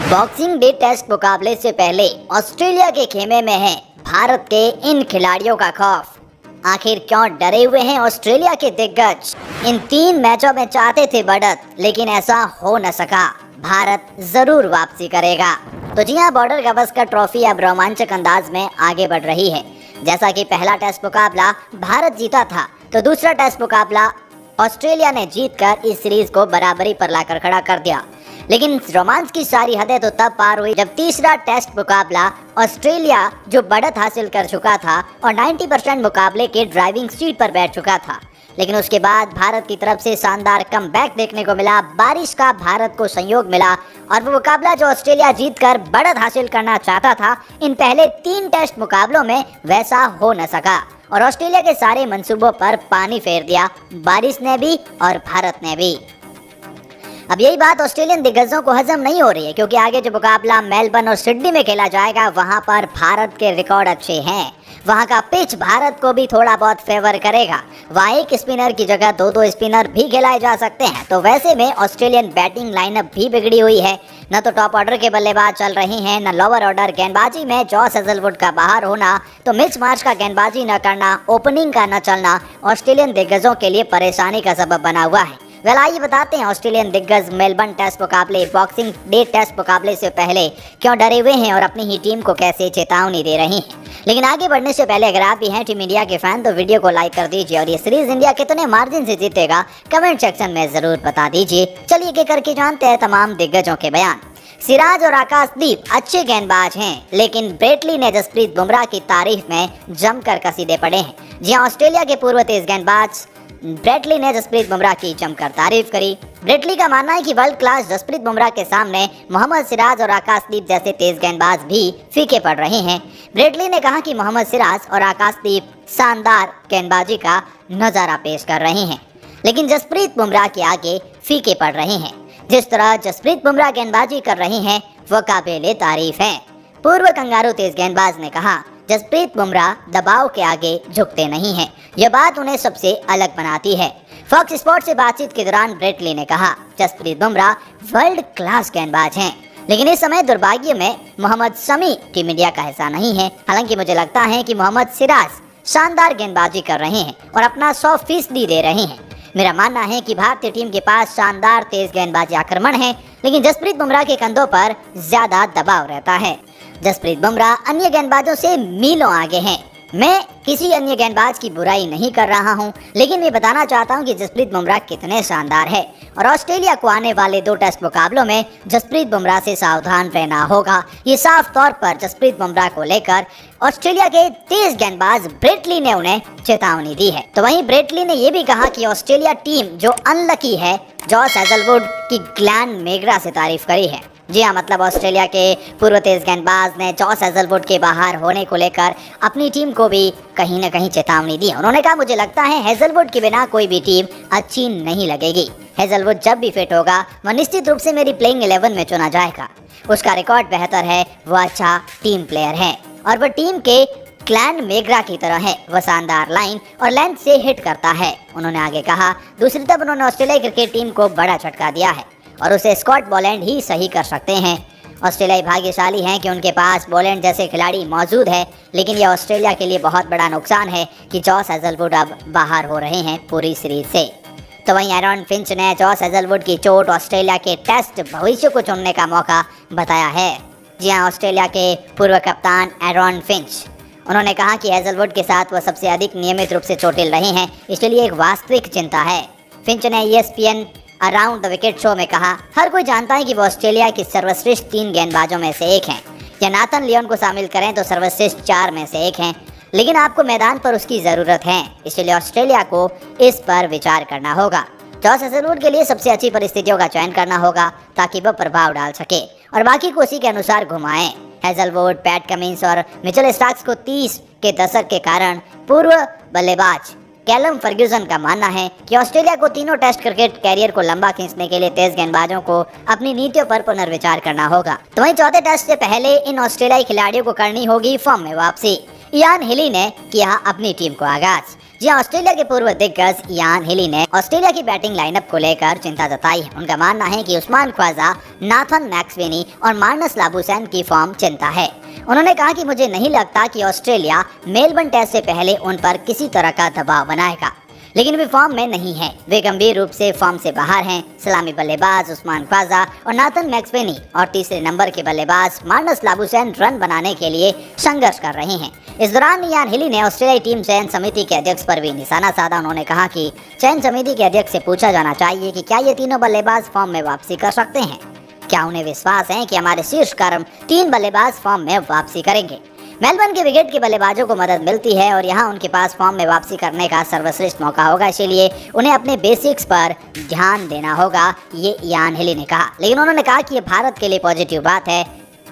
Boxing day test मुकाबले से पहले ऑस्ट्रेलिया के खेमे में है भारत के इन खिलाड़ियों का खौफ। आखिर क्यों डरे हुए हैं ऑस्ट्रेलिया के दिग्गज? इन 3 मैचों में चाहते थे बढ़त, लेकिन ऐसा हो न सका। भारत जरूर वापसी करेगा। तो जी हाँ, बॉर्डर गावस्कर ट्रॉफी अब रोमांचक अंदाज में आगे बढ़ रही है। जैसा कि पहला टेस्ट मुकाबला भारत जीता था, तो दूसरा टेस्ट मुकाबला ऑस्ट्रेलिया ने जीतकर इस सीरीज को बराबरी पर लाकर खड़ा कर दिया। लेकिन रोमांच की सारी हदें तो तब पार हुई जब तीसरा टेस्ट मुकाबला ऑस्ट्रेलिया जो बढ़त हासिल कर चुका था और 90% मुकाबले के ड्राइविंग सीट पर बैठ चुका था। लेकिन उसके बाद भारत की तरफ से शानदार कमबैक देखने को मिला। बारिश का भारत को संयोग मिला और वो मुकाबला जो ऑस्ट्रेलिया जीतकर बढ़त हासिल करना चाहता था, इन पहले 3 टेस्ट मुकाबलों में वैसा हो न सका और ऑस्ट्रेलिया के सारे मंसूबों पर पानी फेर दिया बारिश ने भी और भारत ने भी। अब यही बात ऑस्ट्रेलियन दिग्गजों को हजम नहीं हो रही है, क्योंकि आगे जो मुकाबला मेलबर्न और सिडनी में खेला जाएगा, वहां पर भारत के रिकॉर्ड अच्छे हैं। वहां का पिच भारत को भी थोड़ा बहुत फेवर करेगा। वहाँ एक स्पिनर की जगह 2-2 स्पिनर भी खिलाए जा सकते हैं। तो वैसे में ऑस्ट्रेलियन बैटिंग लाइनअप भी बिगड़ी हुई है। न तो टॉप ऑर्डर के बल्लेबाज चल रहे हैं, न लोअर ऑर्डर। गेंदबाजी में जॉस हेजलवुड का बाहर होना, तो मिच मार्श का गेंदबाजी न करना, ओपनिंग का न चलना ऑस्ट्रेलियन दिग्गजों के लिए परेशानी का सबब बना हुआ है। आइए बताते हैं ऑस्ट्रेलियन दिग्गज मेलबर्न टेस्ट मुकाबले, बॉक्सिंग डे टेस्ट मुकाबले से पहले क्यों डरे हुए हैं और अपनी ही टीम को कैसे चेतावनी दे रहे हैं। लेकिन आगे बढ़ने से पहले अगर आप भी हैं टीम इंडिया के फैन, तो वीडियो को लाइक कर दीजिए और ये सीरीज इंडिया कितने मार्जिन से जीतेगा कमेंट सेक्शन में जरूर बता दीजिए। चलिए एक करके जानते हैं तमाम दिग्गजों के बयान। सिराज और आकाशदीप अच्छे गेंदबाज हैं, लेकिन ब्रेटली ने जसप्रीत बुमराह की तारीफ में जमकर कसीदे पड़े हैं। जी हाँ, ऑस्ट्रेलिया के पूर्व तेज गेंदबाज ब्रेटली ने जसप्रीत बुमराह की जमकर तारीफ करी। ब्रेटली का मानना है कि वर्ल्ड क्लास जसप्रीत बुमराह के सामने मोहम्मद सिराज और आकाशदीप जैसे तेज गेंदबाज भी फीके पड़ रहे हैं। ब्रेटली ने कहा कि मोहम्मद सिराज और आकाशदीप शानदार गेंदबाजी का नजारा पेश कर रहे हैं, लेकिन जसप्रीत बुमराह के आगे फीके पड़ रहे हैं। जिस तरह जसप्रीत बुमराह गेंदबाजी कर रहे हैं, वो काबिले तारीफ है। पूर्व कंगारू तेज गेंदबाज ने कहा, जसप्रीत बुमराह दबाव के आगे झुकते नहीं हैं। यह बात उन्हें सबसे अलग बनाती है। फॉक्स स्पोर्ट्स से बातचीत के दौरान ब्रेटली ने कहा, जसप्रीत बुमराह वर्ल्ड क्लास गेंदबाज हैं, लेकिन इस समय दुर्भाग्य में मोहम्मद शमी टीम इंडिया का हिस्सा नहीं है। हालांकि मुझे लगता है कि मोहम्मद सिराज शानदार गेंदबाजी कर रहे हैं और अपना 100% दे रहे हैं। मेरा मानना है कि भारतीय टीम के पास शानदार तेज गेंदबाजी आक्रमण है, लेकिन जसप्रीत बुमराह के कंधों पर ज्यादा दबाव रहता है। जसप्रीत बुमराह अन्य गेंदबाजों से मीलों आगे हैं। मैं किसी अन्य गेंदबाज की बुराई नहीं कर रहा हूं, लेकिन मैं बताना चाहता हूं कि जसप्रीत बुमराह कितने शानदार है और ऑस्ट्रेलिया को आने वाले 2 टेस्ट मुकाबलों में जसप्रीत बुमराह से सावधान रहना होगा। ये साफ तौर पर जसप्रीत बुमराह को लेकर ऑस्ट्रेलिया के तेज गेंदबाज ब्रेटली ने उन्हें चेतावनी दी है। तो वहीं ब्रेटली ने यह भी कहा कि ऑस्ट्रेलिया टीम जो अनलकी है, जॉस हेजलवुड की ग्लैन मैकग्रा से तारीफ करी है। जी हाँ, मतलब ऑस्ट्रेलिया के पूर्व तेज गेंदबाज ने जॉस हेजलवुड के बाहर होने को लेकर अपनी टीम को भी कहीं न कहीं चेतावनी दी। उन्होंने कहा, मुझे लगता है हेजलवुड के बिना कोई भी टीम अच्छी नहीं लगेगी। हेजलवुड जब भी फिट होगा, वह निश्चित रूप से मेरी प्लेइंग 11 में चुना जाएगा। उसका रिकॉर्ड बेहतर है, वह अच्छा टीम प्लेयर है और वह टीम के ग्लैन मैकग्रा की तरह है। वह शानदार लाइन और लेंथ से हिट करता है, उन्होंने आगे कहा। दूसरी तरफ उन्होंने ऑस्ट्रेलिया क्रिकेट टीम को बड़ा झटका दिया है और उसे स्कॉट बोलैंड ही सही कर सकते हैं। ऑस्ट्रेलियाई भाग्यशाली हैं कि उनके पास बोलैंड जैसे खिलाड़ी मौजूद है, लेकिन यह ऑस्ट्रेलिया के लिए बहुत बड़ा नुकसान है कि जॉस हेजलवुड अब बाहर हो रहे हैं पूरी सीरीज से। तो वहीं एरॉन फिंच ने जॉस हेजलवुड की चोट ऑस्ट्रेलिया के टेस्ट भविष्य को चुनने का मौका बताया है। जी हाँ, ऑस्ट्रेलिया के पूर्व कप्तान एरॉन फिंच, उन्होंने कहा कि हेजलवुड के साथ वह सबसे अधिक नियमित रूप से चोटिल रहे हैं, इसलिए एक वास्तविक चिंता है। फिंच ने ESPN around the wicket show में कहा, हर कोई जानता है कि वो ऑस्ट्रेलिया की सर्वश्रेष्ठ 3 गेंदबाजों में से एक हैं। या नाथन लियोन को शामिल करें तो सर्वश्रेष्ठ 4 में से एक हैं, लेकिन आपको मैदान पर उसकी ज़रूरत है, इसलिए ऑस्ट्रेलिया को इस पर विचार करना होगा। जॉस हेजलवुड के लिए सबसे अच्छी परिस्थितियों का चयन करना होगा ताकि वह प्रभाव डाल सके और बाकी को उसी के अनुसार घुमाएं। हेजलवुड, पैट कमिंस और मिचेल स्टार्क को 30 के दशक के कारण पूर्व बल्लेबाज कैलम फर्ग्यूसन का मानना है कि ऑस्ट्रेलिया को तीनों टेस्ट क्रिकेट कैरियर को लंबा खींचने के लिए तेज गेंदबाजों को अपनी नीतियों पर पुनर्विचार करना होगा। तो वहीं चौथे टेस्ट से पहले इन ऑस्ट्रेलियाई खिलाड़ियों को करनी होगी फॉर्म में वापसी। इयान हिली ने किया अपनी टीम को आगाज। जी हाँ, ऑस्ट्रेलिया के पूर्व दिग्गज इयान हिली ने ऑस्ट्रेलिया की बैटिंग लाइनअप को लेकर चिंता जताई है। उनका मानना है कि उस्मान ख्वाजा, नाथन मैक्सवेनी और मार्नस लाबुशैन की फॉर्म चिंता है। उन्होंने कहा कि मुझे नहीं लगता कि ऑस्ट्रेलिया मेलबर्न टेस्ट से पहले उन पर किसी तरह का दबाव बनाएगा, लेकिन वे फॉर्म में नहीं है। वे गंभीर रूप से फॉर्म से बाहर हैं। सलामी बल्लेबाज उस्मान ख्वाजा और नाथन मैक्सवेनी और तीसरे नंबर के बल्लेबाज मार्नस लाबुशैन रन बनाने के लिए संघर्ष कर रहे हैं। इस दौरान इयान हिली ने ऑस्ट्रेलियाई टीम चयन समिति के अध्यक्ष पर भी निशाना साधा। उन्होंने कहा कि चयन समिति के अध्यक्ष से पूछा जाना चाहिए कि क्या ये तीनों बल्लेबाज फॉर्म में वापसी कर सकते हैं। क्या उन्हें विश्वास है कि हमारे शीर्ष कर्म 3 बल्लेबाज फॉर्म में वापसी करेंगे। मेलबर्न के विकेट के बल्लेबाजों को मदद मिलती है और यहाँ उनके पास फॉर्म में वापसी करने का सर्वश्रेष्ठ मौका होगा, इसीलिए उन्हें अपने बेसिक्स पर ध्यान देना होगा, ये इयान हिली ने कहा। लेकिन उन्होंने कहा कि ये भारत के लिए पॉजिटिव बात है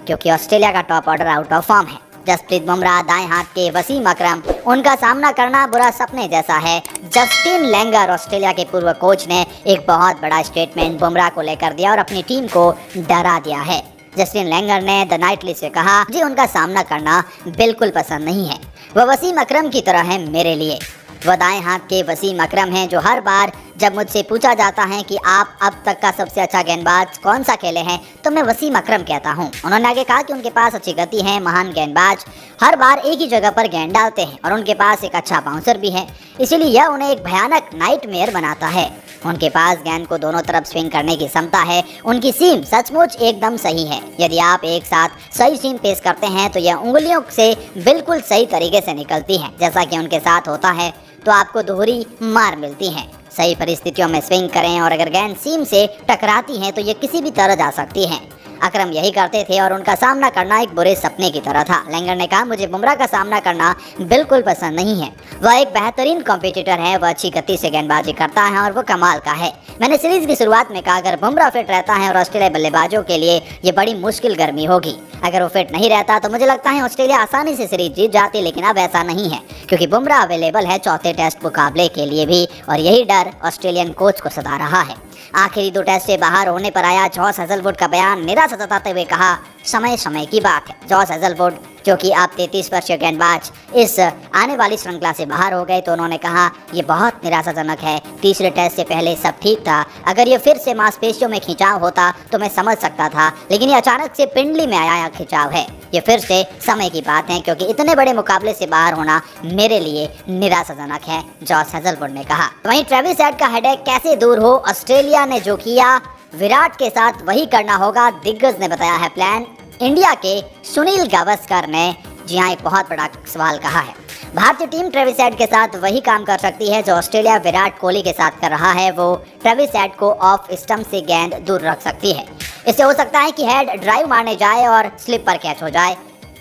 क्योंकि ऑस्ट्रेलिया का top order out of form है। जसप्रीत बुमराह, दाएं हाथ के वसीम अकरम, उनका सामना करना बुरा सपने जैसा है। जस्टिन लैंगर, ऑस्ट्रेलिया के पूर्व कोच, ने एक बहुत बड़ा स्टेटमेंट बुमराह को लेकर दिया और अपनी टीम को डरा दिया है। जस्टिन लैंगर ने द नाइटली से कहा, मुझे उनका सामना करना बिल्कुल पसंद नहीं है। वह वसीम अकरम की तरह है मेरे लिए। वह दाएं हाथ के वसीम अकरम हैं जो हर बार जब मुझसे पूछा जाता है कि आप अब तक का सबसे अच्छा गेंदबाज कौन सा खेले हैं, तो मैं वसीम अकरम कहता हूं। उन्होंने आगे कहा कि उनके पास अच्छी गति है, महान गेंदबाज, हर बार एक ही जगह पर गेंद डालते हैं और उनके पास एक अच्छा बाउंसर भी है, इसीलिए यह उन्हें एक भयानक नाइटमेयर बनाता है। उनके पास गेंद को दोनों तरफ स्विंग करने की क्षमता है। उनकी सीम सचमुच एकदम सही है। यदि आप एक साथ सही सीम पेश करते हैं तो यह उंगलियों से बिल्कुल सही तरीके से निकलती है, जैसा कि उनके साथ होता है, तो आपको दोहरी मार मिलती है। सही परिस्थितियों में स्विंग करें और अगर गेंद सीम से टकराती है तो ये किसी भी तरह जा सकती है। अकरम यही करते थे और उनका सामना करना एक बुरे सपने की तरह था। लैंगर ने कहा, मुझे बुमराह का सामना करना बिल्कुल पसंद नहीं है। वह एक बेहतरीन कॉम्पिटिटर है, वह अच्छी गति से गेंदबाजी करता है और वो कमाल का है। मैंने सीरीज की शुरुआत में कहा, अगर बुमराह फिट रहता है और ऑस्ट्रेलिया बल्लेबाजों के लिए ये बड़ी मुश्किल गर्मी होगी। अगर वो फिट नहीं रहता तो मुझे लगता है ऑस्ट्रेलिया आसानी से सीरीज जीत जाती, लेकिन अब ऐसा नहीं है क्योंकि बुमराह अवेलेबल है चौथे टेस्ट मुकाबले के लिए भी, और यही डर ऑस्ट्रेलियन कोच को सता रहा है। आखिरी 2 टेस्ट से बाहर होने पर आया जॉस हेजलवुड का बयान निराशा जताते हुए कहा, समय समय की बात है। जॉस हेजलवुड, जो कि आप 33 वर्षीय गेंदबाज, इस आने वाली श्रृंखला से बाहर हो गए, तो उन्होंने कहा ये बहुत निराशाजनक है। तीसरे टेस्ट से पहले सब ठीक था। अगर ये फिर से मांसपेशियों में खिंचाव होता तो मैं समझ सकता था, लेकिन ये अचानक से पिंडली में आया खिंचाव है। ये फिर से समय की बात है क्योंकि इतने बड़े मुकाबले से बाहर होना मेरे लिए निराशाजनक है, जॉस हेजलवुड ने कहा। वहीं ट्रेविस हेड का हेडेक कैसे दूर हो, ऑस्ट्रेलिया ने जो किया विराट के साथ वही करना होगा, दिग्गज ने बताया है प्लान। इंडिया के सुनील गावस्कर ने जी हाँ एक बहुत बड़ा सवाल कहा है। भारतीय टीम ट्रेविस हेड के साथ वही काम कर सकती है जो ऑस्ट्रेलिया विराट कोहली के साथ कर रहा है। वो ट्रेविस हेड को ऑफ स्टंप से गेंद दूर रख सकती है। इससे हो सकता है कि हेड ड्राइव मारने जाए और स्लिप पर कैच हो जाए।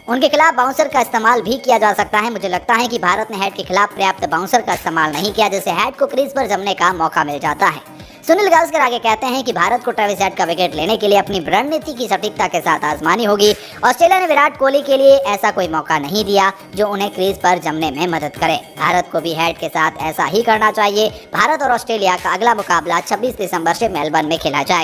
उनके खिलाफ बाउंसर का इस्तेमाल भी किया जा सकता है। मुझे लगता है कि भारत ने हेड के खिलाफ पर्याप्त बाउंसर का इस्तेमाल नहीं किया, जिससे हेड को क्रीज पर जमने का मौका मिल जाता है। सुनील गावस्कर आगे कहते हैं कि भारत को ट्रेविस हेड का विकेट लेने के लिए अपनी रणनीति की सटीकता के साथ आजमानी होगी। ऑस्ट्रेलिया ने विराट कोहली के लिए ऐसा कोई मौका नहीं दिया जो उन्हें क्रीज पर जमने में मदद करे। भारत को भी हेड के साथ ऐसा ही करना चाहिए। भारत और ऑस्ट्रेलिया का अगला मुकाबला 26 दिसंबर से मेलबर्न में खेला जाएगा।